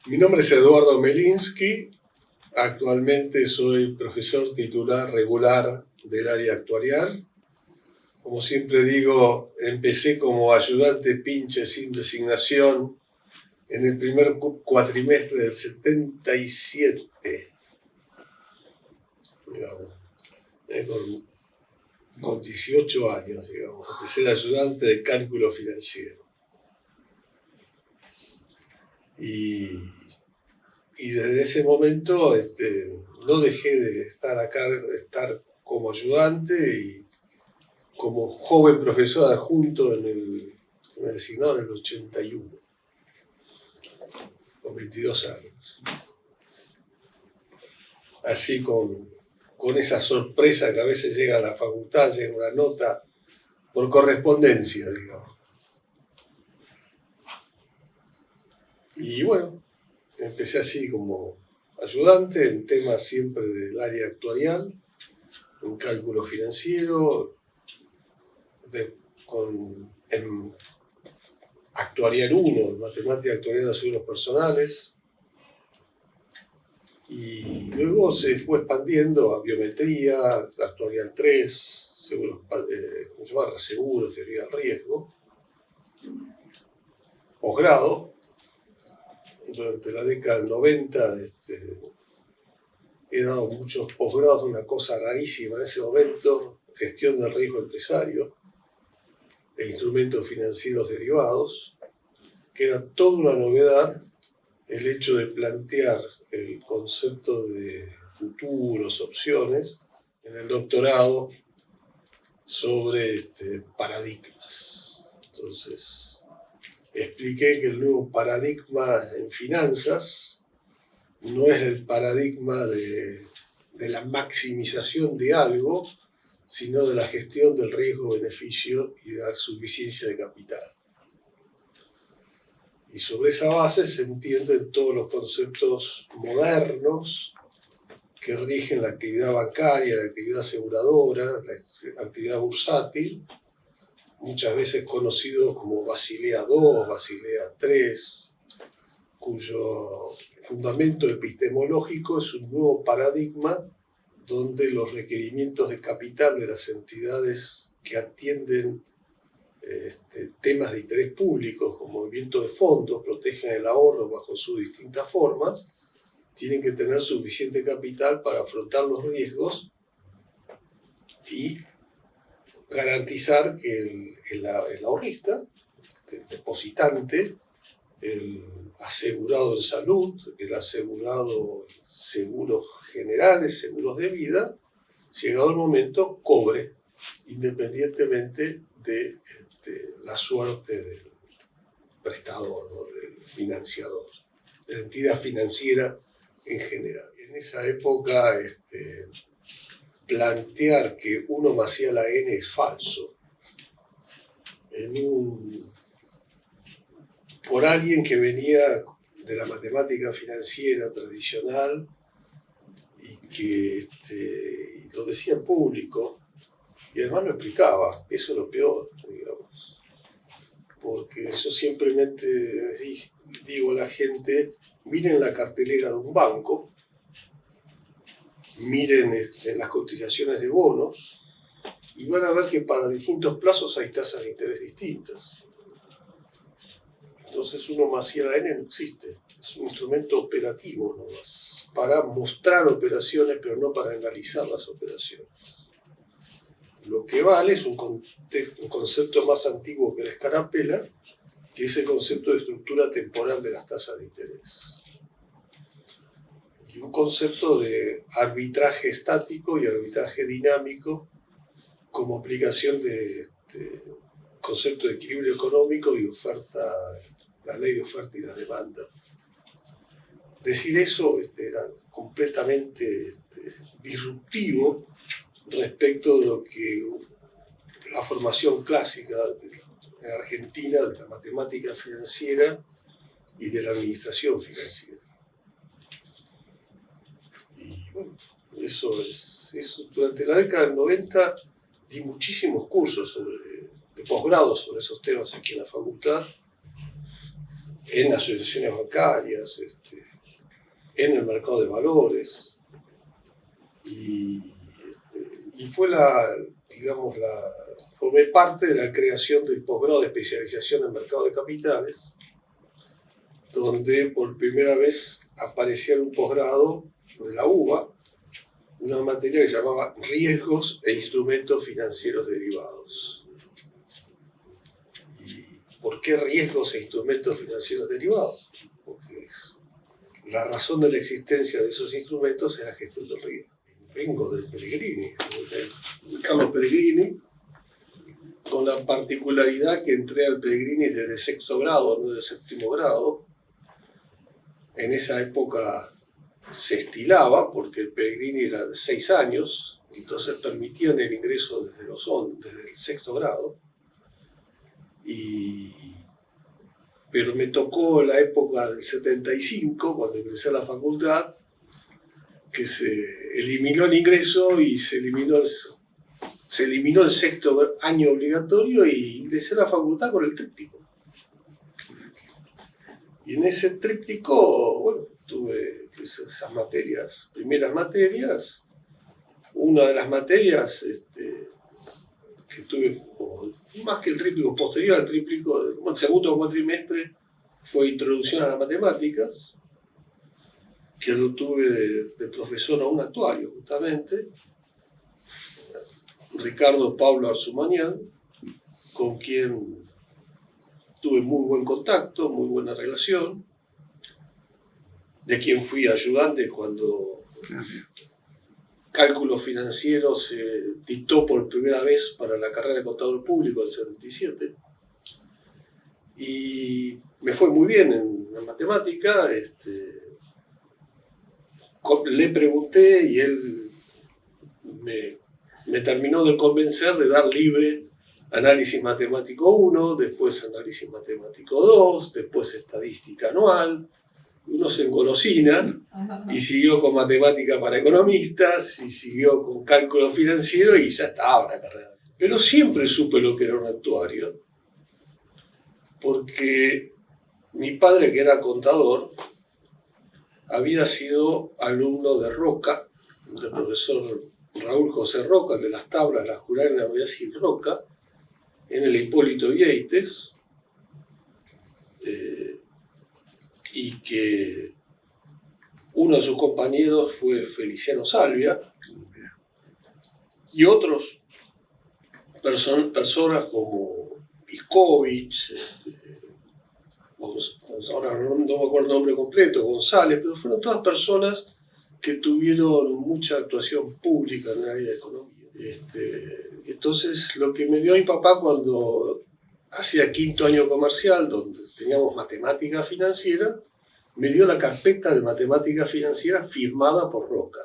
Mi nombre es Eduardo Melinsky, actualmente soy profesor titular regular del área actuarial. Como siempre digo, empecé como ayudante pinche sin designación en el primer cuatrimestre del 77, digamos, con 18 años, digamos. Empecé de ayudante de cálculo financiero. Y desde ese momento no dejé de estar acá, de estar como ayudante y como joven profesor adjunto me designó en el 81, con 22 años. Así con esa sorpresa que a veces llega a la facultad, llega una nota por correspondencia, digamos. Y bueno, empecé así como ayudante en temas siempre del área actuarial, en cálculo financiero, en actuarial 1, en matemática actuarial de seguros personales, y luego se fue expandiendo a biometría, actuarial 3, seguros, ¿cómo se llama? Seguros, teoría del riesgo, posgrado. Durante la década del 90 he dado muchos posgrados de una cosa rarísima en ese momento, gestión del riesgo empresario e instrumentos financieros derivados, que era toda una novedad el hecho de plantear el concepto de futuros, opciones, en el doctorado sobre paradigmas. Entonces, expliqué que el nuevo paradigma en finanzas no es el paradigma de la maximización de algo, sino de la gestión del riesgo-beneficio y de la suficiencia de capital. Y sobre esa base se entienden todos los conceptos modernos que rigen la actividad bancaria, la actividad aseguradora, la actividad bursátil, muchas veces conocidos como Basilea II, Basilea III, cuyo fundamento epistemológico es un nuevo paradigma donde los requerimientos de capital de las entidades que atienden temas de interés público, como movimiento de fondos, protegen el ahorro bajo sus distintas formas, tienen que tener suficiente capital para afrontar los riesgos y garantizar que el ahorrista, el depositante, el asegurado en salud, el asegurado en seguros generales, seguros de vida, llegado el momento, cobre, independientemente de la suerte del prestador o del financiador, de la entidad financiera en general. En esa época, plantear que 1 más I a la n es falso, por alguien que venía de la matemática financiera tradicional y que lo decía en público, y además lo explicaba, eso es lo peor, digamos. Porque yo simplemente digo a la gente, miren la cartelera de un banco, miren las cotizaciones de bonos, y van a ver que para distintos plazos hay tasas de interés distintas. Entonces 1 más I a la n no existe, es un instrumento operativo nomás, para mostrar operaciones, pero no para analizar las operaciones. Lo que vale es un concepto más antiguo que la escarapela, que es el concepto de estructura temporal de las tasas de interés. Y un concepto de arbitraje estático y arbitraje dinámico como aplicación de concepto de equilibrio económico y oferta, la ley de oferta y la demanda. Decir eso era completamente disruptivo respecto de lo que la formación clásica en Argentina de la matemática financiera y de la administración financiera. Y bueno, eso durante la década del 90 di muchísimos cursos de posgrado sobre esos temas aquí en la facultad. en asociaciones bancarias, en el mercado de valores. Y fue formé parte de la creación del posgrado de especialización en mercado de capitales, donde por primera vez aparecía en un posgrado de la UBA una materia que se llamaba Riesgos e Instrumentos Financieros Derivados. ¿Y por qué riesgos e instrumentos financieros derivados? Porque la razón de la existencia de esos instrumentos es la gestión del riesgo. Vengo del Pellegrini, de Carlos Pellegrini, con la particularidad que entré al Pellegrini desde sexto grado, no de séptimo grado. En esa época se estilaba, porque el Pellegrini era de 6 años, entonces permitían el ingreso desde el sexto grado. Pero me tocó la época del 75, cuando ingresé a la facultad, que se eliminó el ingreso y se eliminó el sexto año obligatorio y ingresé a la facultad con el tríptico. Y en ese tríptico, bueno, tuve esas materias, primeras materias. Una de las materias que tuve, más que el tríptico, posterior al tríptico, el segundo cuatrimestre, fue Introducción a las Matemáticas, que lo tuve de profesor a un actuario, justamente, Ricardo Pablo Arzumanian, con quien tuve muy buen contacto, muy buena relación, de quien fui ayudante cuando cálculo financiero se dictó por primera vez para la carrera de contador público en 77. Y me fue muy bien en la matemática. Le pregunté y él me terminó de convencer de dar libre análisis matemático 1, después análisis matemático 2, después estadística anual. Uno se engolosina y siguió con matemática para economistas y siguió con cálculo financiero y ya estaba la carrera. Pero siempre supe lo que era un actuario, porque mi padre, que era contador, había sido alumno de Roca, del profesor Raúl José Roca, de las tablas, las curadas en la Universidad de Roca, en el Hipólito Vieites, y que uno de sus compañeros fue Feliciano Salvia, y otros personas como Iskovich, ahora no me acuerdo el nombre completo, González, pero fueron todas personas que tuvieron mucha actuación pública en el área de economía. Entonces, lo que me dio mi papá cuando hacía quinto año comercial, donde teníamos matemática financiera, me dio la carpeta de matemática financiera firmada por Roca.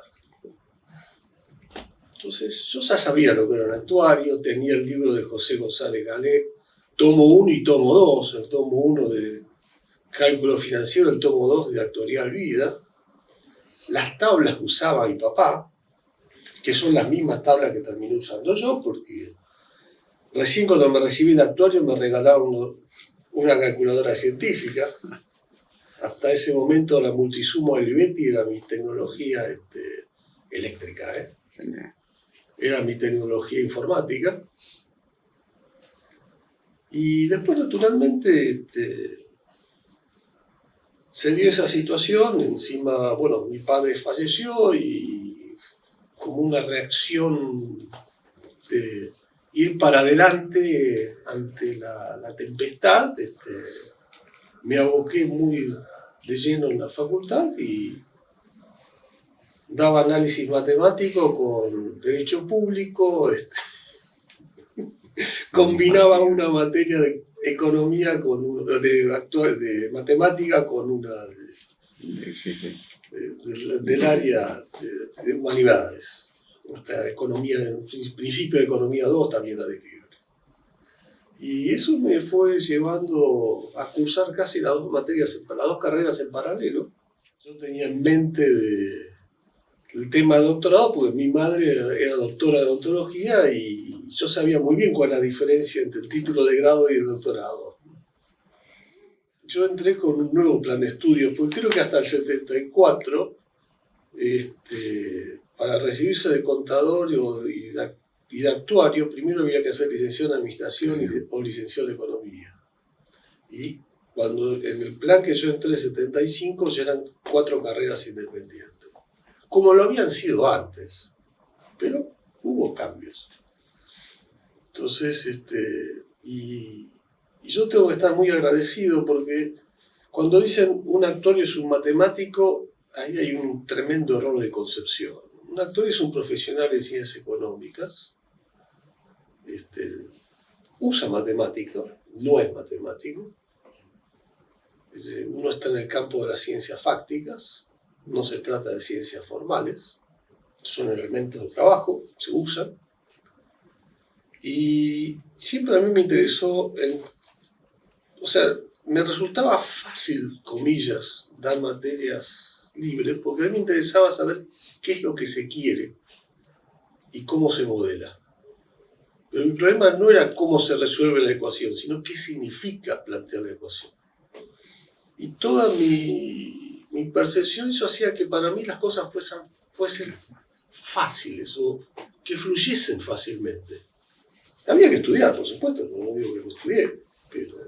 Entonces, yo ya sabía lo que era un actuario, tenía el libro de José González Galé, tomo 1 y tomo 2, el tomo 1 de cálculo financiero, el tomo 2 de actuarial vida, las tablas que usaba mi papá, que son las mismas tablas que terminé usando yo, porque recién cuando me recibí de actuario me regalaron una calculadora científica. Hasta ese momento la multisumo Olivetti era mi tecnología eléctrica, era mi tecnología informática. Y después, naturalmente, se dio esa situación. Encima, bueno, mi padre falleció y como una reacción de ir para adelante ante la tempestad, me aboqué muy de lleno en la facultad y daba análisis matemático con derecho público, combinaba una materia de economía de matemática con una del área de humanidades. Esta economía, principio de economía 2 también la de libre. Y eso me fue llevando a cursar casi las dos carreras en paralelo. Yo tenía en mente el tema de doctorado porque mi madre era doctora de odontología y yo sabía muy bien cuál es la diferencia entre el título de grado y el doctorado. yo entré con un nuevo plan de estudios, porque creo que hasta el 74, para recibirse de contador y de actuario, primero había que hacer licenciado en administración o licenciado en economía. Y cuando en el plan que yo entré en 75 ya eran 4 carreras independientes, como lo habían sido antes, pero hubo cambios. Entonces, y yo tengo que estar muy agradecido porque cuando dicen un actuario es un matemático, ahí hay un tremendo error de concepción. Un actuario es un profesional en ciencias económicas, usa matemática, no es matemático. Uno está en el campo de las ciencias fácticas, no se trata de ciencias formales, son elementos de trabajo, se usan. Y siempre a mí me interesó, o sea, me resultaba fácil, comillas, dar materias libres, porque a mí me interesaba saber qué es lo que se quiere y cómo se modela. Pero mi problema no era cómo se resuelve la ecuación, sino qué significa plantear la ecuación. Y toda mi percepción, eso hacía que para mí las cosas fuesen fáciles o que fluyesen fácilmente. Había que estudiar, por supuesto, no digo que no estudié, pero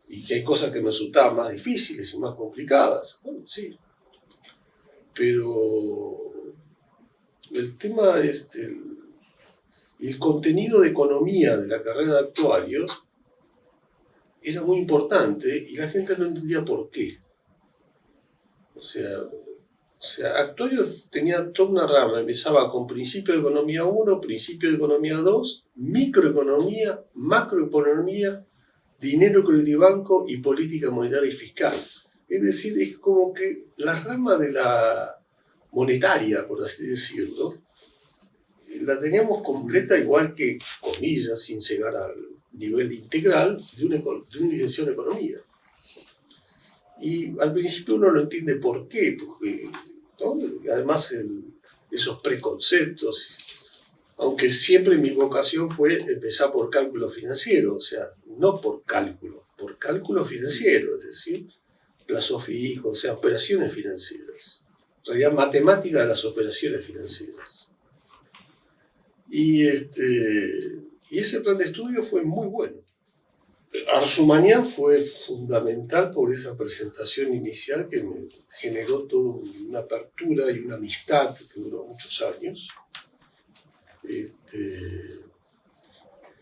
y que hay cosas que me resultaban más difíciles y más complicadas. Bueno, sí. Pero el tema, el contenido de economía de la carrera de actuario era muy importante y la gente no entendía por qué. O sea, actuario tenía toda una rama, empezaba con principio de economía 1, principio de economía 2, microeconomía, macroeconomía, dinero, crédito y banco y política monetaria y fiscal. Es decir, es como que la rama de la monetaria, por así decirlo, la teníamos completa igual que, comillas, sin llegar al nivel integral de un licenciado en economía. Y al principio uno no entiende por qué, porque ¿no? Además esos preconceptos, aunque siempre mi vocación fue empezar por cálculo financiero, o sea, no por cálculo financiero, es decir, plazo fijo, o sea, operaciones financieras, en realidad matemática de las operaciones financieras. Y ese plan de estudio fue muy bueno. Arzumañán fue fundamental por esa presentación inicial que me generó toda una apertura y una amistad que duró muchos años.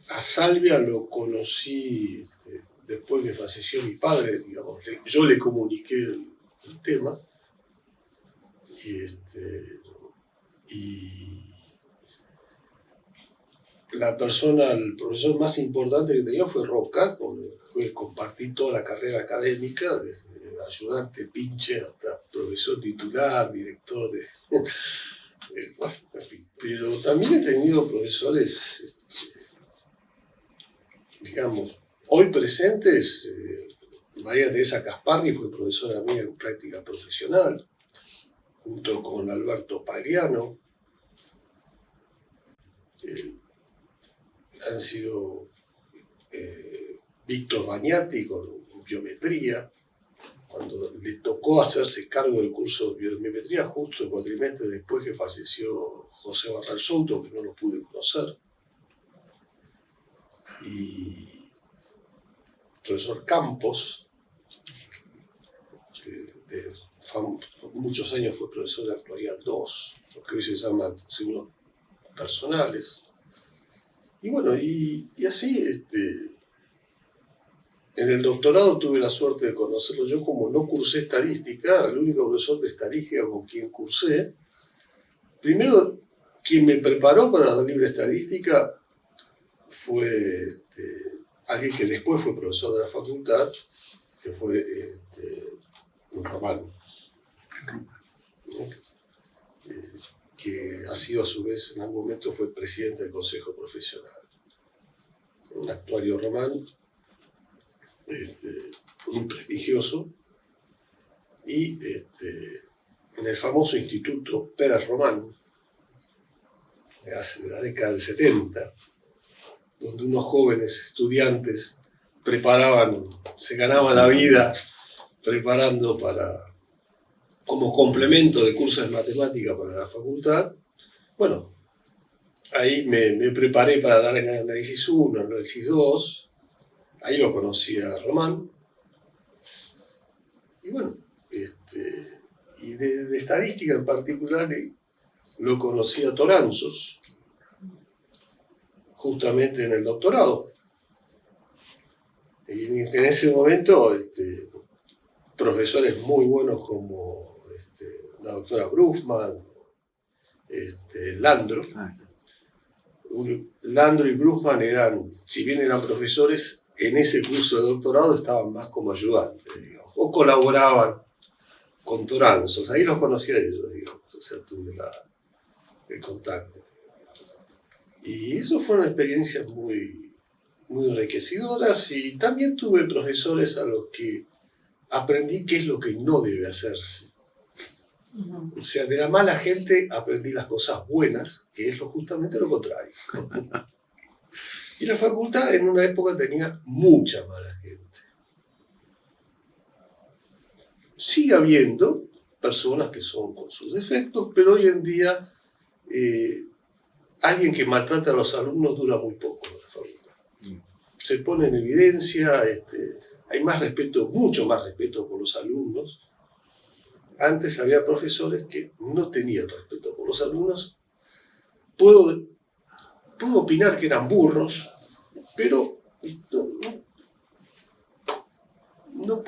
A Salvia lo conocí después que falleció mi padre, digamos, yo le comuniqué el tema y el profesor más importante que tenía fue Roca, con el que compartí toda la carrera académica, desde ayudante pinche hasta profesor titular, director de... bueno, en fin. Pero también he tenido profesores, digamos, hoy presentes. María Teresa Casparri fue profesora mía en práctica profesional, junto con Alberto Pagliano. Han sido Víctor Bagnati con biometría, cuando le tocó hacerse cargo del curso de biometría justo el cuatrimestre después que falleció José Barral Souto, que no lo pude conocer. Y el profesor Campos, por muchos años fue profesor de Actuarial 2, lo que hoy se llama seguros personales. Y bueno, y así, en el doctorado tuve la suerte de conocerlo. Yo, como no cursé estadística, el único profesor de estadística con quien cursé, primero, quien me preparó para la libre estadística fue alguien que después fue profesor de la facultad, que fue Román, ¿no? Que ha sido a su vez, en algún momento fue presidente del Consejo Profesional. Un actuario Román, muy prestigioso, y en el famoso Instituto Pérez Román, hace la década del 70, donde unos jóvenes estudiantes se ganaban la vida preparando como complemento de cursos de matemática para la facultad. Bueno, ahí me preparé para dar en análisis 1, análisis 2. Ahí lo conocí a Román. Y bueno, y de estadística en particular lo conocí a Toranzos, justamente en el doctorado. Y en ese momento, profesores muy buenos como la doctora Brusman, Landro. Landro y Brusman si bien eran profesores, en ese curso de doctorado estaban más como ayudantes, digamos, o colaboraban con Toranzos. Ahí los conocí a ellos, digamos, o sea, tuve el contacto. Y eso fueron experiencias muy, muy enriquecedoras, y también tuve profesores a los que aprendí qué es lo que no debe hacerse. O sea, de la mala gente aprendí las cosas buenas, que es justamente lo contrario. Y la facultad en una época tenía mucha mala gente. Sigue habiendo personas que son con sus defectos, pero hoy en día alguien que maltrata a los alumnos dura muy poco en la facultad. Se pone en evidencia, hay más respeto, mucho más respeto por los alumnos. Antes había profesores que no tenían respeto por los alumnos. Puedo opinar que eran burros, pero no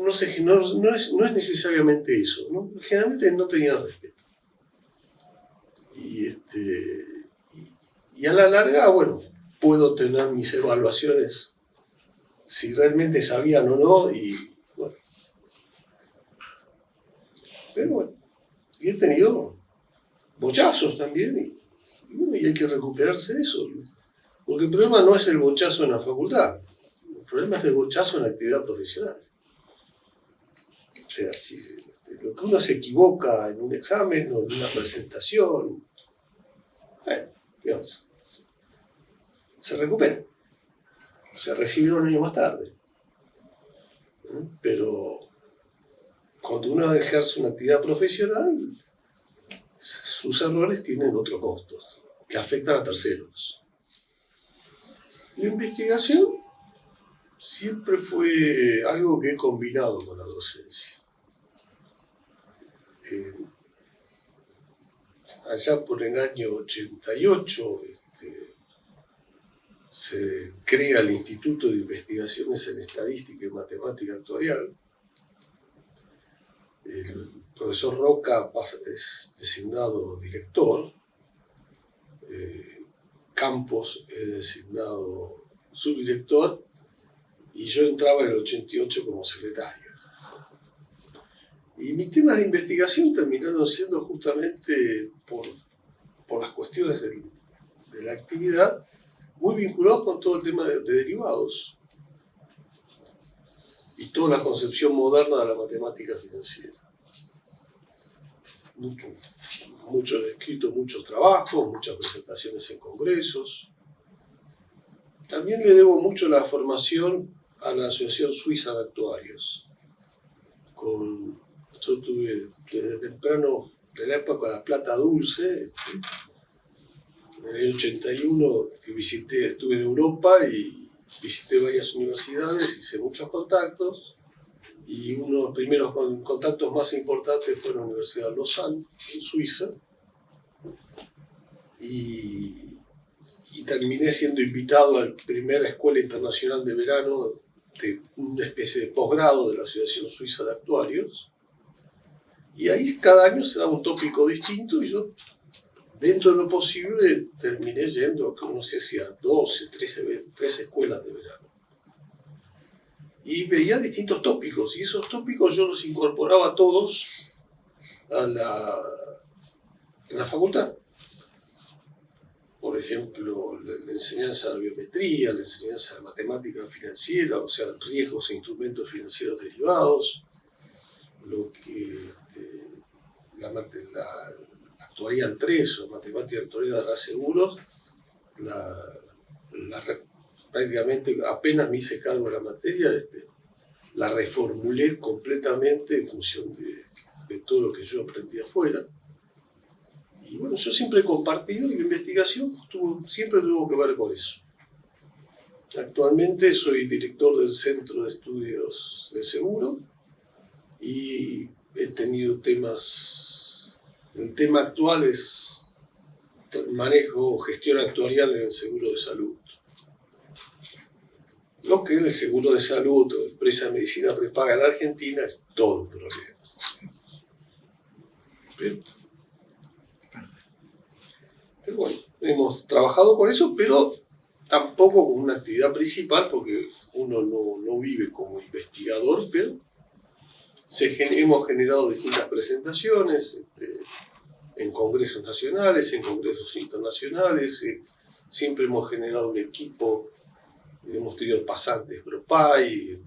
es necesariamente eso, ¿no? Generalmente no tenían respeto. Y a la larga, bueno, puedo tener mis evaluaciones si realmente sabían o no, y bueno. Pero bueno, y he tenido bochazos también, y hay que recuperarse de eso. Porque el problema no es el bochazo en la facultad, el problema es el bochazo en la actividad profesional. O sea, si lo que uno se equivoca en un examen o en una presentación, digamos, se recupera. Se recibe un año más tarde. Pero cuando uno ejerce una actividad profesional, sus errores tienen otro costo, que afectan a terceros. La investigación siempre fue algo que he combinado con la docencia. Allá por el año 88 se crea el Instituto de Investigaciones en Estadística y Matemática Actuarial. El profesor Roca es designado director, Campos es designado subdirector, y yo entraba en el 88 como secretario. Y mis temas de investigación terminaron siendo justamente por las cuestiones de la actividad, muy vinculados con todo el tema de derivados y toda la concepción moderna de la matemática financiera. Mucho escrito, muchos trabajos, muchas presentaciones en congresos. También le debo mucho la formación a la Asociación Suiza de Actuarios. Yo tuve desde temprano, de la época de la Plata Dulce, en el 81 que estuve en Europa y visité varias universidades, hice muchos contactos, y uno de los primeros contactos más importantes fue en la Universidad de Lausanne, en Suiza, y terminé siendo invitado a la primera escuela internacional de verano de una especie de posgrado de la Asociación Suiza de Actuarios, y ahí cada año se daba un tópico distinto, y yo, dentro de lo posible, terminé yendo, no sé si a 12, 13 escuelas de verano. Y veía distintos tópicos, y esos tópicos yo los incorporaba todos en la facultad. Por ejemplo, la enseñanza de la biometría, la enseñanza de la matemática financiera, o sea, riesgos e instrumentos financieros derivados, lo que la actuarial 3 o matemática actuarial de reaseguros, la prácticamente apenas me hice cargo de la materia, la reformulé completamente en función de todo lo que yo aprendí afuera. Y bueno, yo siempre he compartido y la investigación siempre tuvo que ver con eso. Actualmente soy director del Centro de Estudios de Seguro y he tenido temas. El tema actual es manejo, gestión actuarial en el seguro de salud. Lo que es el seguro de salud o empresa de medicina prepaga en Argentina es todo un problema. Pero bueno, hemos trabajado con eso, pero tampoco como una actividad principal, porque uno no vive como investigador, pero hemos generado distintas presentaciones en congresos nacionales, en congresos internacionales, siempre hemos generado un equipo, hemos tenido pasantes ProPay,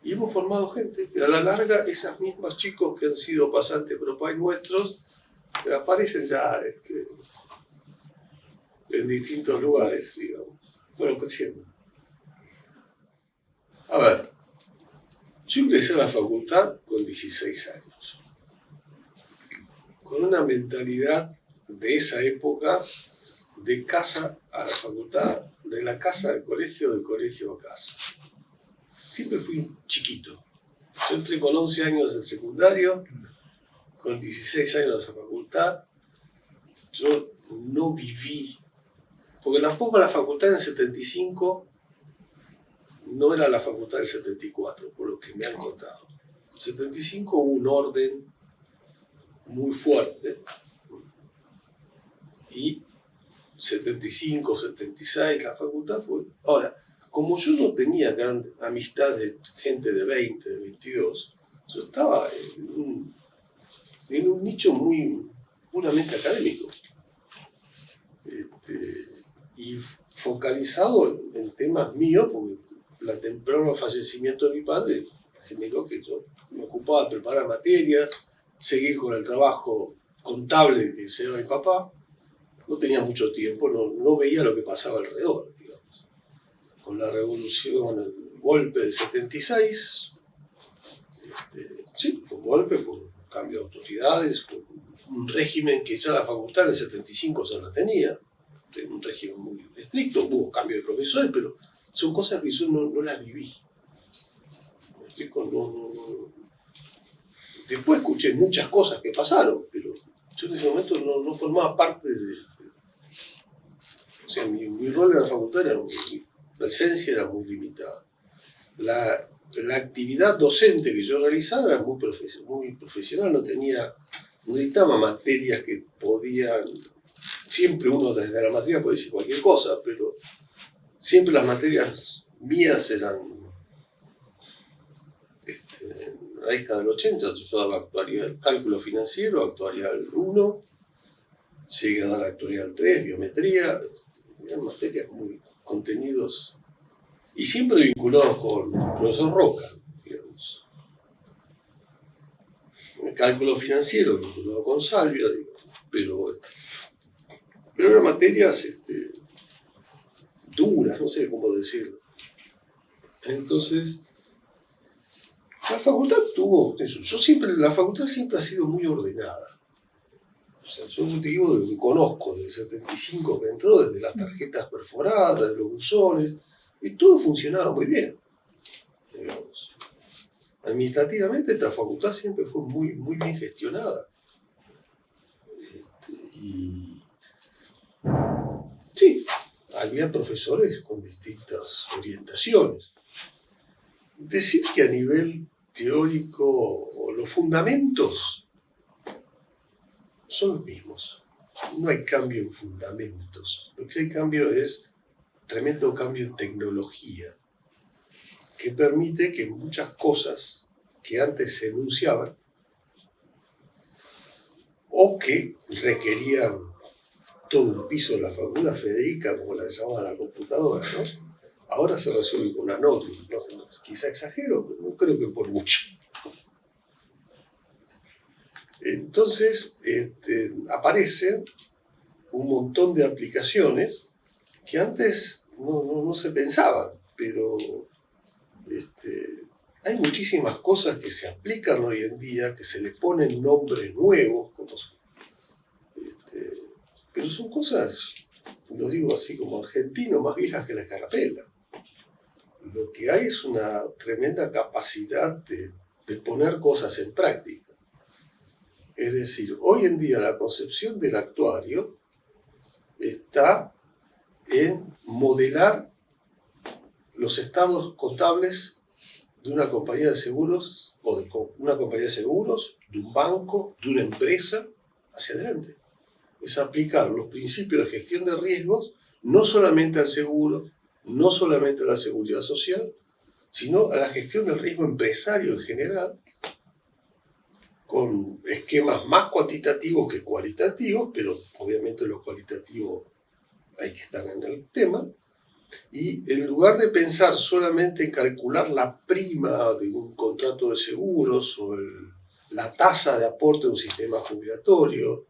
y hemos formado gente que a la larga, esas mismas chicos que han sido pasantes ProPay nuestros, aparecen ya en distintos lugares, digamos, fueron creciendo. A ver, yo ingresé a la facultad con 16 años, con una mentalidad de esa época, de casa a la facultad, de la casa al colegio, del colegio a casa. Siempre fui chiquito. Yo entré con 11 años en secundario, con 16 años en la facultad. Yo no viví, porque tampoco la facultad en el 75 no era la facultad del 74, por lo que me han contado. En el 75 hubo un orden muy fuerte y 75, 76 la facultad fue. Ahora, como yo no tenía gran amistad de gente de 20, de 22, yo estaba en un nicho muy puramente académico. Y focalizado en temas míos, porque el temprano fallecimiento de mi padre generó que yo me ocupaba de preparar materias, seguir con el trabajo contable que se llama mi papá. No tenía mucho tiempo, no veía lo que pasaba alrededor, digamos. Con la revolución, el golpe del 76, sí, fue un golpe, fue un cambio de autoridades, fue un régimen que ya la facultad en el 75 ya la tenía, un régimen muy estricto, hubo cambio de profesores, pero son cosas que yo no las viví. ¿Me explico? Después escuché muchas cosas que pasaron, pero yo en ese momento no formaba parte de. O sea, mi rol en la facultad mi presencia era muy limitada. La actividad docente que yo realizaba era muy profesional, no dictaba materias que podían. Siempre uno desde la materia puede decir cualquier cosa, pero siempre las materias mías eran. En la década del 80 yo daba actuarial, cálculo financiero, actuarial 1, llegué a dar actuarial 3, biometría, eran materias muy contenidos y siempre vinculados con el profesor Roca, digamos. El cálculo financiero vinculado con Salvia, pero eran materias duras, no sé cómo decirlo. Entonces, la facultad la facultad siempre ha sido muy ordenada. O sea, yo te digo de lo que conozco, del 75 que entró, desde las tarjetas perforadas, de los buzones, y todo funcionaba muy bien, digamos. Administrativamente esta facultad siempre fue muy, muy bien gestionada. Y sí, había profesores con distintas orientaciones. Decir que a nivel teórico los fundamentos son los mismos. No hay cambio en fundamentos. Lo que hay cambio es tremendo cambio en tecnología, que permite que muchas cosas que antes se enunciaban o que requerían todo un piso de la facultad Federica, como la llamaban la computadora, ¿no? Ahora se resuelve con una nota, ¿no? Quizá exagero, pero no creo que por mucho. Entonces aparecen un montón de aplicaciones que antes no se pensaban, pero hay muchísimas cosas que se aplican hoy en día, que se le ponen nombres nuevos, pero son cosas, lo digo así como argentino, más viejas que la escarapela. Lo que hay es una tremenda capacidad de poner cosas en práctica. Es decir, hoy en día la concepción del actuario está en modelar los estados contables de una compañía de seguros, o de una compañía de seguros, de un banco, de una empresa, hacia adelante. Es aplicar los principios de gestión de riesgos no solamente al seguro, no solamente a la seguridad social, sino a la gestión del riesgo empresario en general, con esquemas más cuantitativos que cualitativos, pero obviamente los cualitativos hay que estar en el tema, y en lugar de pensar solamente en calcular la prima de un contrato de seguros o la tasa de aporte de un sistema jubilatorio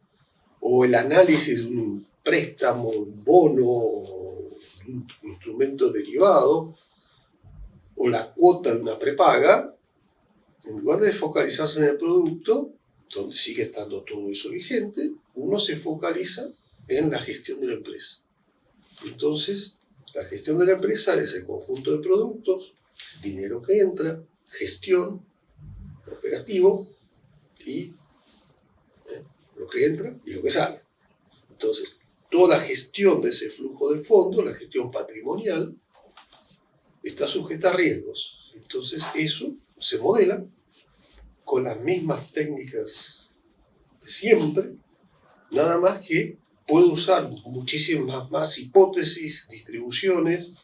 o el análisis de un préstamo, un bono o un instrumento derivado o la cuota de una prepaga, en lugar de focalizarse en el producto, donde sigue estando todo eso vigente, uno se focaliza en la gestión de la empresa. Entonces, la gestión de la empresa es el conjunto de productos, dinero que entra, gestión, operativo y lo que entra y lo que sale. Entonces, toda la gestión de ese flujo de fondos, la gestión patrimonial, está sujeta a riesgos. Entonces, eso se modela con las mismas técnicas de siempre, nada más que puede usar muchísimas más hipótesis, distribuciones.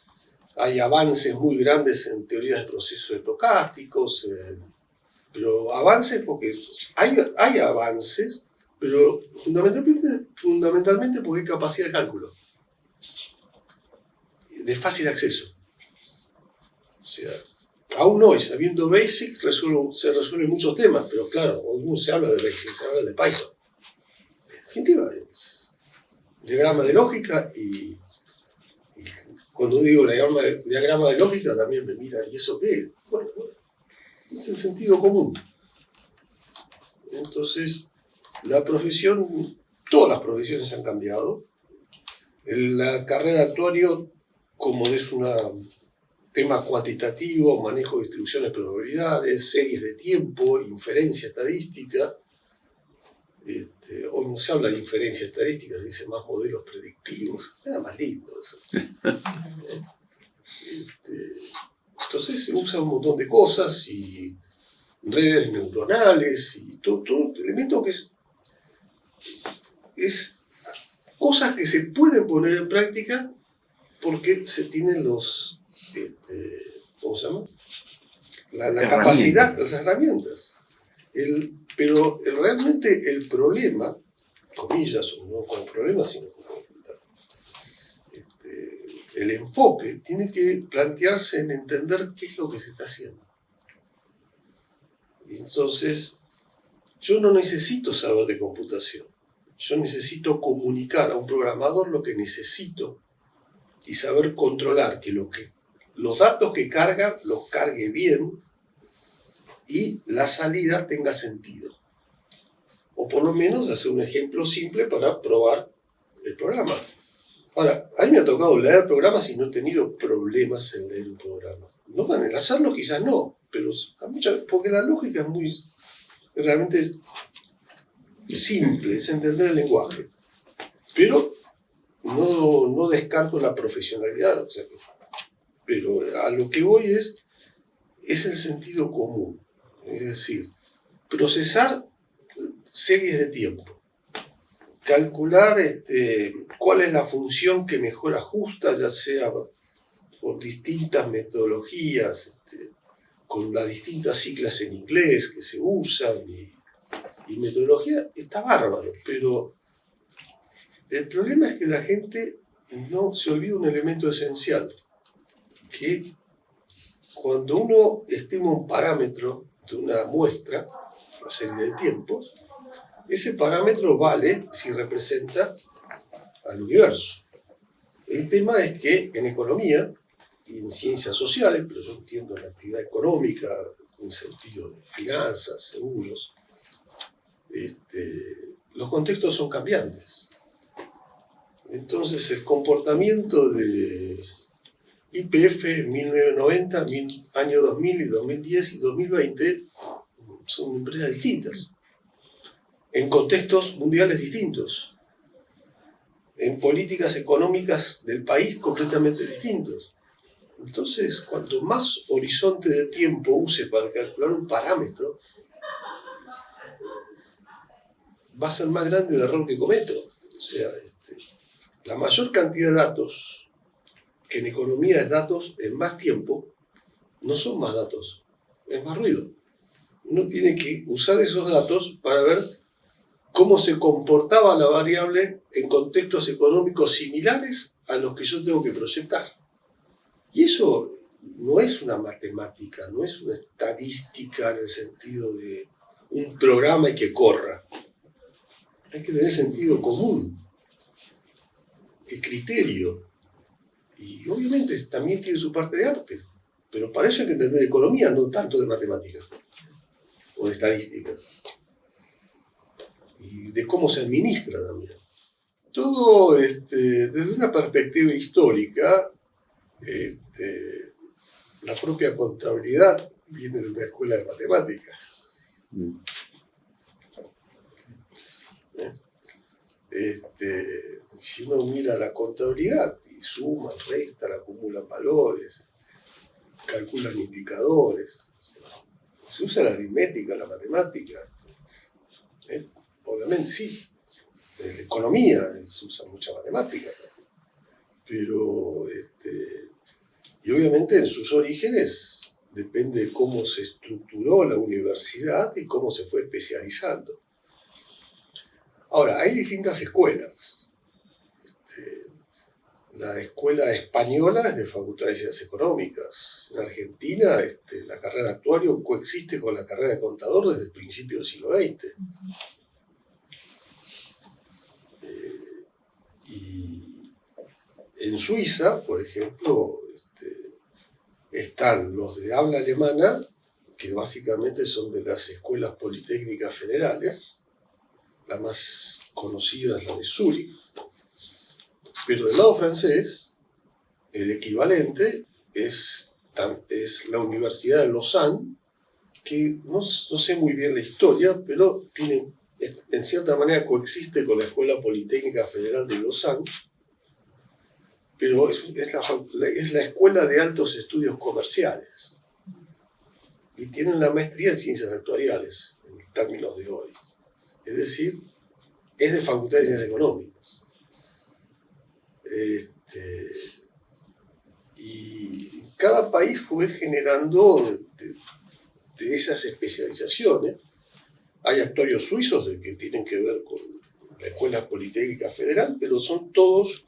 Hay avances muy grandes en teorías de procesos estocásticos, pero avances porque hay avances, pero fundamentalmente porque hay capacidad de cálculo, de fácil acceso. O sea, aún hoy, sabiendo BASIC, se resuelven muchos temas, pero claro, hoy no se habla de BASIC, se habla de Python. En definitiva, es diagrama de lógica y cuando digo diagrama de lógica también me miran, ¿y eso qué? Bueno, es el sentido común. Entonces, la profesión, todas las profesiones han cambiado. La carrera de actuario, como es un tema cuantitativo, manejo de distribuciones de probabilidades, series de tiempo, inferencia estadística. Hoy no se habla de inferencia estadística, se dice más modelos predictivos. Era más lindo eso. Entonces se usa un montón de cosas y redes neuronales y todo elemento que es cosas que se pueden poner en práctica porque se tienen los ¿cómo se llama? La capacidad, las herramientas. Pero realmente el problema, comillas, no como problema, sino como el enfoque, tiene que plantearse en entender qué es lo que se está haciendo. Entonces, yo no necesito saber de computación. Yo necesito comunicar a un programador lo que necesito y saber controlar que los datos que carga los cargue bien y la salida tenga sentido. O por lo menos hacer un ejemplo simple para probar el programa. Ahora, a mí me ha tocado leer programas y no he tenido problemas en leer un programa. No, en hacerlo quizás no, pero porque la lógica es realmente es simple, es entender el lenguaje. Pero no descarto la profesionalidad, o sea, pero a lo que voy es el sentido común. Es decir, procesar series de tiempo, calcular cuál es la función que mejor ajusta, ya sea por distintas metodologías, con las distintas siglas en inglés que se usan y metodología, está bárbaro, pero el problema es que la gente no se olvida un elemento esencial, que cuando uno estima un parámetro de una muestra, una serie de tiempos, ese parámetro vale si representa al universo. El tema es que en economía y en ciencias sociales, pero yo entiendo la actividad económica en sentido de finanzas, seguros, los contextos son cambiantes. Entonces el comportamiento de YPF en 1990, año 2000 y 2010 y 2020 son empresas distintas, en contextos mundiales distintos, en políticas económicas del país completamente distintos. Entonces, cuanto más horizonte de tiempo use para calcular un parámetro, va a ser más grande el error que cometo. O sea, la mayor cantidad de datos, que en economía es datos en más tiempo, no son más datos, es más ruido. Uno tiene que usar esos datos para ver cómo se comportaba la variable en contextos económicos similares a los que yo tengo que proyectar. Y eso no es una matemática, no es una estadística en el sentido de un programa y que corra. Hay que tener sentido común, el criterio. Y obviamente también tiene su parte de arte, pero para eso hay que entender de economía, no tanto de matemáticas o de estadística. Y de cómo se administra también. Todo desde una perspectiva histórica, la propia contabilidad viene de una escuela de matemáticas. Si uno mira la contabilidad y suma, resta, acumula valores, calculan indicadores, se usa la aritmética, la matemática. Obviamente sí, en la economía se usa mucha matemática, pero y obviamente en sus orígenes depende de cómo se estructuró la universidad y cómo se fue especializando. Ahora, hay distintas escuelas. La escuela española es de Facultad de Ciencias Económicas. En Argentina, la carrera de actuario coexiste con la carrera de contador desde el principio del siglo XX. Y en Suiza, por ejemplo, están los de habla alemana, que básicamente son de las escuelas politécnicas federales. La más conocida es la de Zúrich. Pero del lado francés, el equivalente es la Universidad de Lausanne, que no sé muy bien la historia, pero en cierta manera coexiste con la Escuela Politécnica Federal de Lausanne, pero es la Escuela de Altos Estudios Comerciales. Y tienen la maestría en Ciencias Actuariales, en términos de hoy. Es decir, es de Facultad de Ciencias Económicas. Y cada país fue generando de esas especializaciones. Hay actuarios suizos que tienen que ver con la Escuela Politécnica Federal, pero son todos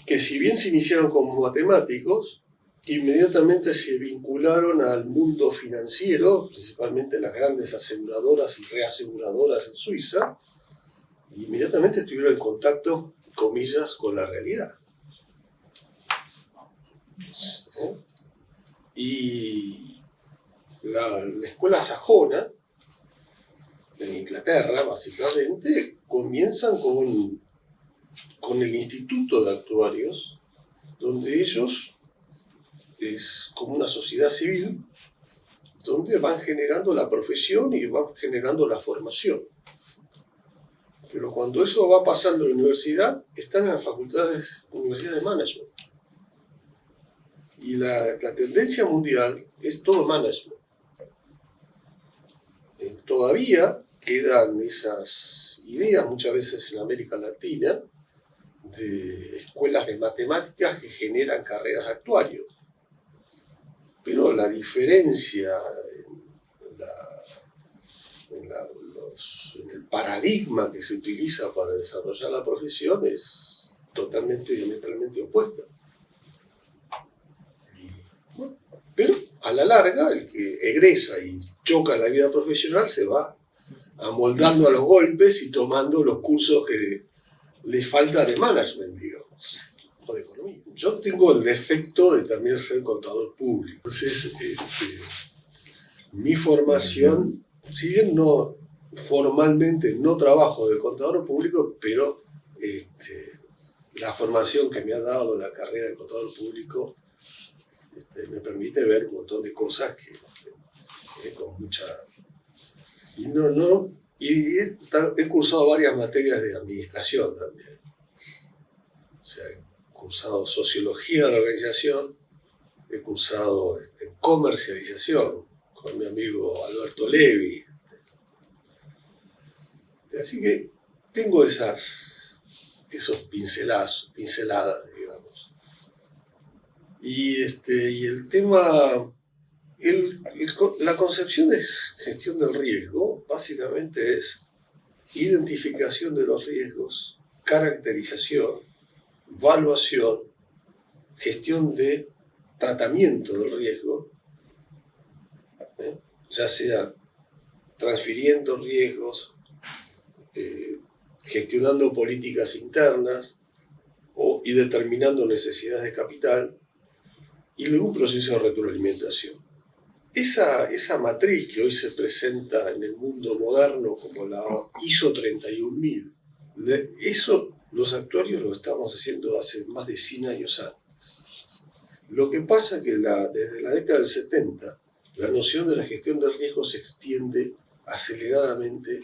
que, si bien se iniciaron como matemáticos, inmediatamente se vincularon al mundo financiero, principalmente las grandes aseguradoras y reaseguradoras en Suiza, e inmediatamente estuvieron en contacto, comillas, con la realidad. Y la escuela sajona de Inglaterra, básicamente, comienzan con el Instituto de Actuarios, donde ellos es como una sociedad civil, donde van generando la profesión y van generando la formación. Pero cuando eso va pasando a la universidad, están en las universidades de management. Y la tendencia mundial es todo management. Todavía quedan esas ideas, muchas veces en América Latina, de escuelas de matemáticas que generan carreras de actuario. Pero la diferencia en el paradigma que se utiliza para desarrollar la profesión es totalmente, diametralmente opuesta. Pero a la larga, el que egresa y choca en la vida profesional se va amoldando a los golpes y tomando los cursos que le falta de management, digamos. trabajo de economía. Yo tengo el defecto de también ser contador público. Entonces, mi formación, si bien no formalmente no trabajo de contador público, pero la formación que me ha dado la carrera de contador público me permite ver un montón de cosas que con mucha... Y he cursado varias materias de administración también. O sea, he cursado sociología de la organización, he cursado comercialización con mi amigo Alberto Levi. Así que tengo esos pinceladas, digamos. Y el tema, la concepción de gestión del riesgo básicamente es identificación de los riesgos, caracterización, evaluación, gestión de tratamiento del riesgo, ya sea transfiriendo riesgos, gestionando políticas internas y determinando necesidades de capital, y luego un proceso de retroalimentación. Esa matriz que hoy se presenta en el mundo moderno como la ISO 31000, eso los actuarios lo estamos haciendo hace más de 100 años antes. Lo que pasa es que desde la década del 70, la noción de la gestión de riesgo se extiende aceleradamente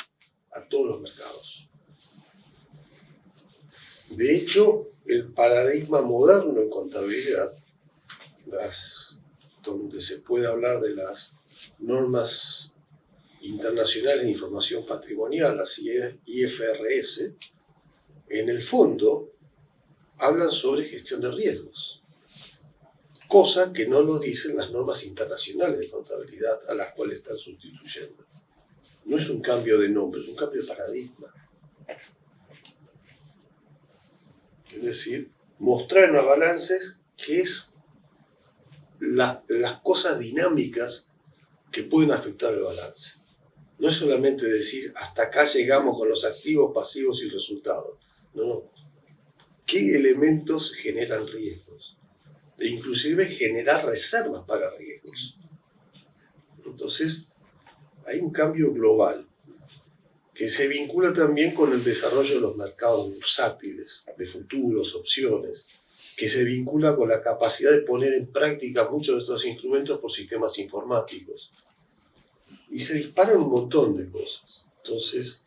a todos los mercados. De hecho, el paradigma moderno en contabilidad, donde se puede hablar de las normas internacionales de información patrimonial, las IFRS, en el fondo hablan sobre gestión de riesgos, cosa que no lo dicen las normas internacionales de contabilidad a las cuales están sustituyendo. No es un cambio de nombre, es un cambio de paradigma. Es decir, mostrar en los balances qué es las cosas dinámicas que pueden afectar el balance. No es solamente decir hasta acá llegamos con los activos, pasivos y resultados. No. ¿Qué elementos generan riesgos? E inclusive generar reservas para riesgos. Entonces, hay un cambio global que se vincula también con el desarrollo de los mercados bursátiles, de futuros, opciones, que se vincula con la capacidad de poner en práctica muchos de estos instrumentos por sistemas informáticos. Y se disparan un montón de cosas. Entonces,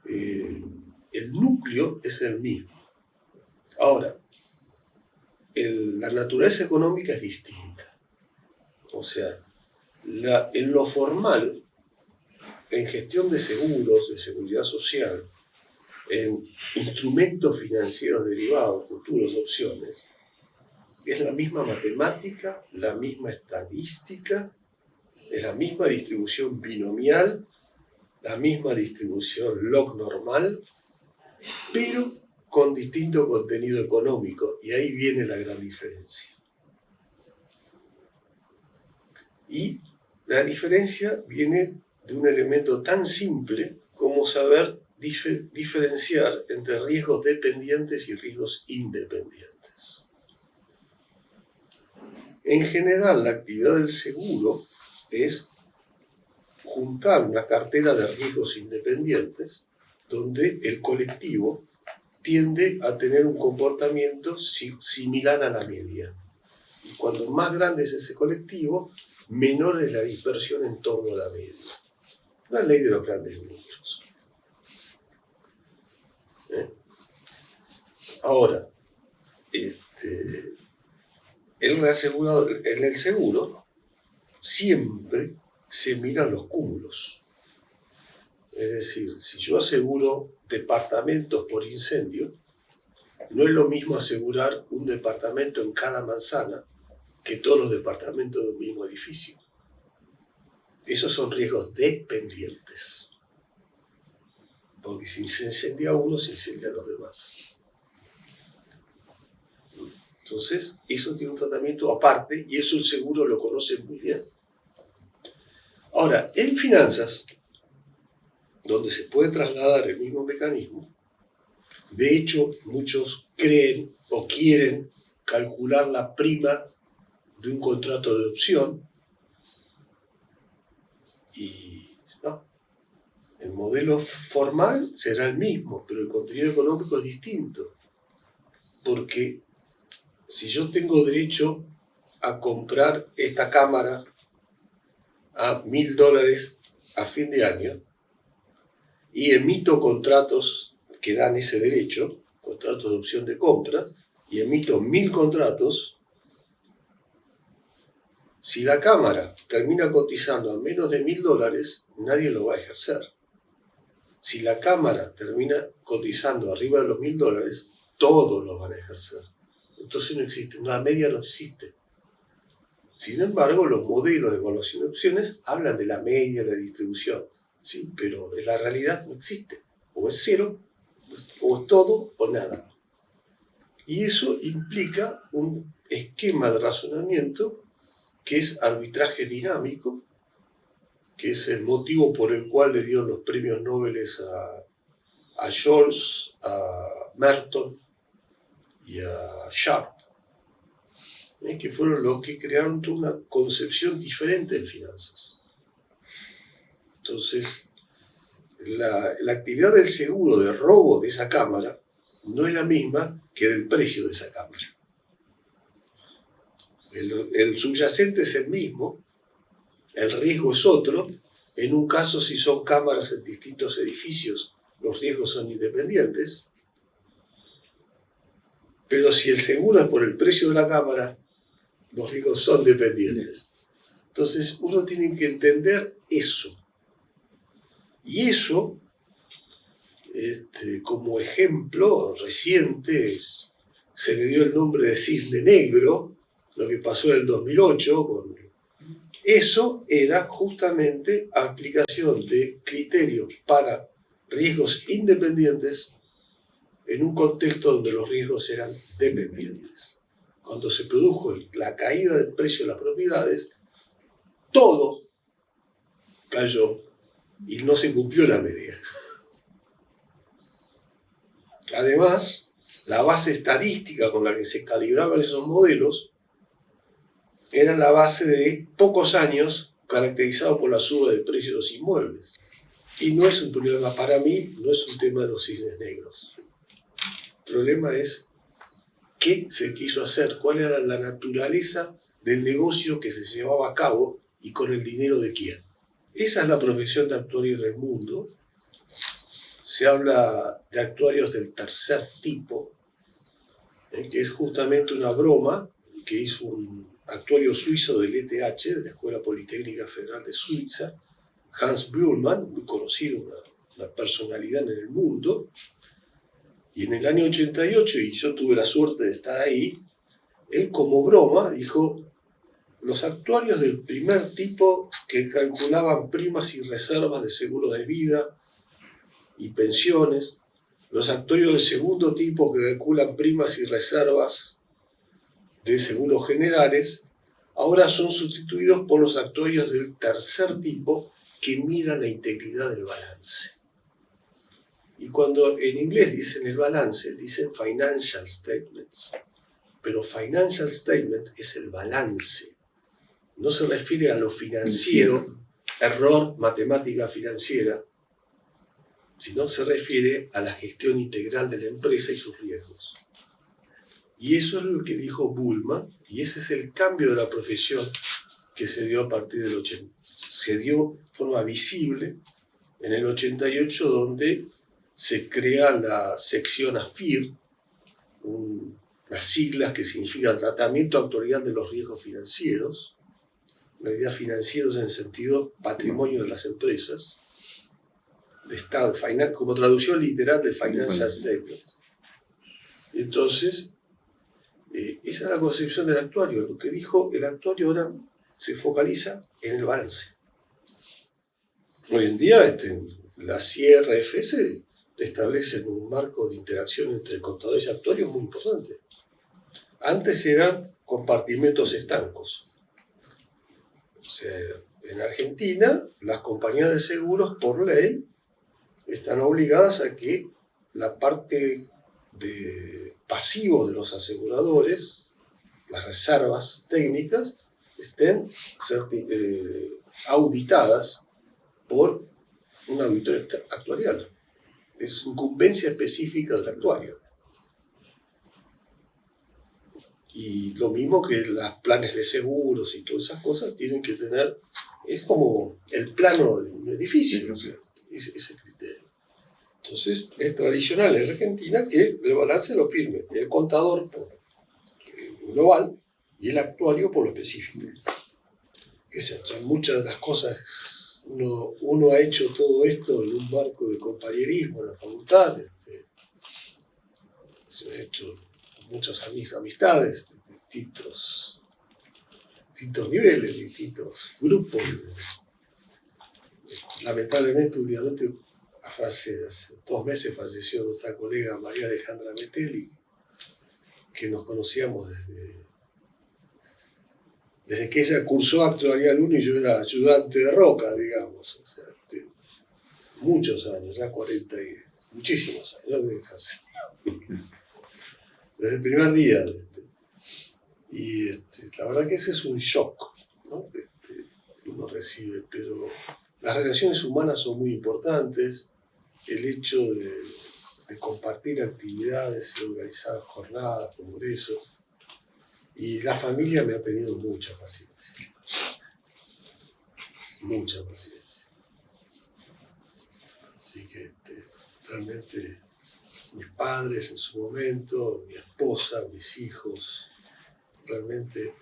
el núcleo es el mismo. Ahora, la naturaleza económica es distinta. O sea, en lo formal, en gestión de seguros, de seguridad social, en instrumentos financieros derivados, futuros, opciones, es la misma matemática, la misma estadística, es la misma distribución binomial, la misma distribución log normal, pero con distinto contenido económico, y ahí viene la gran diferencia. Y la diferencia viene de un elemento tan simple como saber diferenciar entre riesgos dependientes y riesgos independientes. En general, la actividad del seguro es juntar una cartera de riesgos independientes donde el colectivo tiende a tener un comportamiento similar a la media. Y cuando más grande es ese colectivo, menor es la dispersión en torno a la media. La ley de los grandes números. Ahora, en el seguro siempre se miran los cúmulos. Es decir, si yo aseguro departamentos por incendio, no es lo mismo asegurar un departamento en cada manzana que todos los departamentos de un mismo edificio. Esos son riesgos dependientes. Porque si se incendia uno, se incendian los demás. Entonces, eso tiene un tratamiento aparte y eso el seguro lo conoce muy bien. Ahora, en finanzas, donde se puede trasladar el mismo mecanismo, de hecho, muchos creen o quieren calcular la prima de un contrato de opción y no, el modelo formal será el mismo, pero el contenido económico es distinto, porque si yo tengo derecho a comprar esta cámara a $1.000 a fin de año y emito contratos que dan ese derecho, contratos de opción de compra, y emito 1.000 contratos, si la cámara termina cotizando a menos de $1.000, nadie lo va a ejercer. Si la cámara termina cotizando arriba de los $1.000, todos lo van a ejercer. Entonces no existe, una media no existe. Sin embargo, los modelos de evaluación de opciones hablan de la media, la distribución, ¿sí? Pero en la realidad no existe. O es cero, o es todo, o nada. Y eso implica un esquema de razonamiento que es arbitraje dinámico, que es el motivo por el cual le dieron los premios Nobel a Scholz, a Merton y a Sharpe, que fueron los que crearon toda una concepción diferente de finanzas. Entonces, la actividad del seguro de robo de esa cámara no es la misma que del precio de esa cámara. El subyacente es el mismo, el riesgo es otro. En un caso, si son cámaras en distintos edificios, los riesgos son independientes. Pero si el seguro es por el precio de la cámara, los riesgos son dependientes. Entonces, uno tiene que entender eso. Y eso, como ejemplo reciente, se le dio el nombre de cisne negro, lo que pasó en el 2008. Eso era justamente aplicación de criterios para riesgos independientes en un contexto donde los riesgos eran dependientes. Cuando se produjo la caída del precio de las propiedades, todo cayó y no se cumplió la media. Además, la base estadística con la que se calibraban esos modelos era la base de pocos años caracterizado por la suba del precio de los inmuebles. Y no es un problema para mí, no es un tema de los cisnes negros. El problema es qué se quiso hacer, cuál era la naturaleza del negocio que se llevaba a cabo y con el dinero de quién. Esa es la profesión de actuario en el mundo. Se habla de actuarios del tercer tipo, que es justamente una broma que hizo un actuario suizo del ETH, de la Escuela Politécnica Federal de Suiza, Hans Bühlmann, muy conocido, una personalidad en el mundo. Y en el año 88, y yo tuve la suerte de estar ahí, él como broma dijo: los actuarios del primer tipo que calculaban primas y reservas de seguro de vida y pensiones, los actuarios del segundo tipo que calculan primas y reservas de seguros generales, ahora son sustituidos por los actuarios del tercer tipo que miran la integridad del balance. Y cuando en inglés dicen el balance, dicen financial statements. Pero financial statement es el balance. No se refiere a lo financiero, error, matemática financiera, sino se refiere a la gestión integral de la empresa y sus riesgos. Y eso es lo que dijo Bühlmann, y ese es el cambio de la profesión que se dio a partir del 80. Se dio de forma visible en el 88, donde se crea la sección AFIR, unas siglas que significan Tratamiento Actuarial de los Riesgos Financieros, en realidad financieros en el sentido patrimonio de las empresas, de Estado, como traducción literal de Financial Statements. Entonces, esa es la concepción del actuario. Lo que dijo el actuario ahora se focaliza en el balance. Hoy en día, las IRFS establecen un marco de interacción entre contadores y actuarios muy importante. Antes eran compartimentos estancos. O sea, en Argentina, las compañías de seguros, por ley, están obligadas a que la parte de pasivo de los aseguradores las reservas técnicas estén auditadas por un auditor actuarial. Es incumbencia específica del actuario. Y lo mismo que los planes de seguros y todas esas cosas tienen que tener, es como el plano de un edificio, ese criterio. Entonces es tradicional en Argentina que el balance lo firme el contador por global y el actuario por lo específico. Son muchas de las cosas, uno ha hecho todo esto en un marco de compañerismo en la facultad, se ha hecho muchas amistades de distintos niveles, distintos grupos. Lamentablemente, últimamente, hace 2 meses falleció nuestra colega María Alejandra Metelli, que nos conocíamos desde que ella cursó Actuarial 1 y yo era ayudante de Roca, digamos. O sea, muchos años, ya 40 y muchísimos años. Desde el primer día. Y la verdad que ese es un shock, ¿no? Que uno recibe, pero las relaciones humanas son muy importantes. El hecho de compartir actividades y organizar jornadas, congresos. Y la familia me ha tenido mucha paciencia. Mucha paciencia. Así que realmente mis padres en su momento, mi esposa, mis hijos, realmente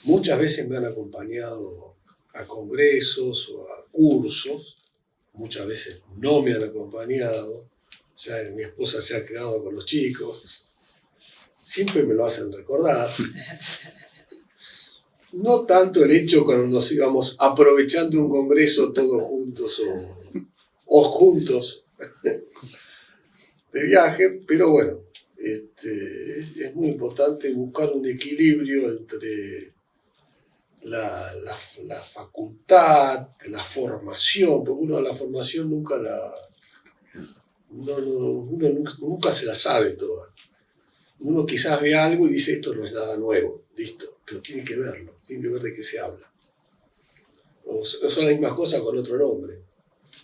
muchas veces me han acompañado a congresos o a cursos, muchas veces no me han acompañado, o sea, mi esposa se ha quedado con los chicos, siempre me lo hacen recordar. No tanto el hecho cuando nos íbamos aprovechando un congreso todos juntos o juntos de viaje, pero bueno, es muy importante buscar un equilibrio entre la facultad, la formación, porque uno la formación nunca se la sabe toda. Uno quizás ve algo y dice esto no es nada nuevo, listo, pero tiene que verlo, tiene que ver de qué se habla. O son las mismas cosas con otro nombre.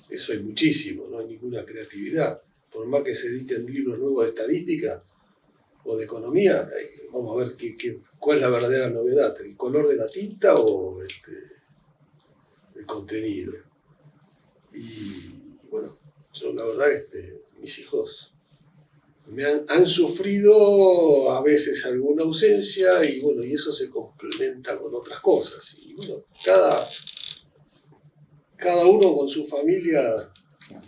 Eso hay muchísimo, no hay ninguna creatividad. Por más que se editen libros nuevos de estadística o de economía, vamos a ver cuál es la verdadera novedad, el color de la tinta o el contenido. Y bueno, yo la verdad mis hijos han sufrido a veces alguna ausencia y bueno, y eso se complementa con otras cosas. Y bueno, cada uno con su familia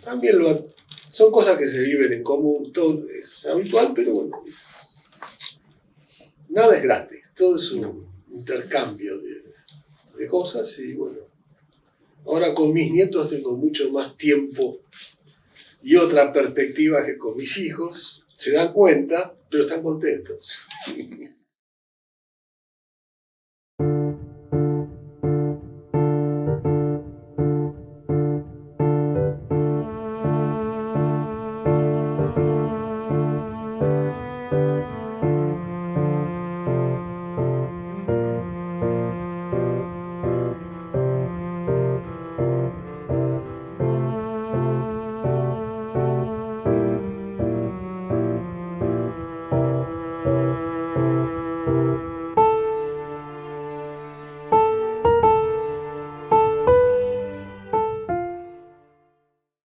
también son cosas que se viven en común, todo es habitual, pero bueno, nada es gratis, todo es un intercambio de cosas y bueno, ahora con mis nietos tengo mucho más tiempo y otra perspectiva que con mis hijos, se dan cuenta, pero están contentos.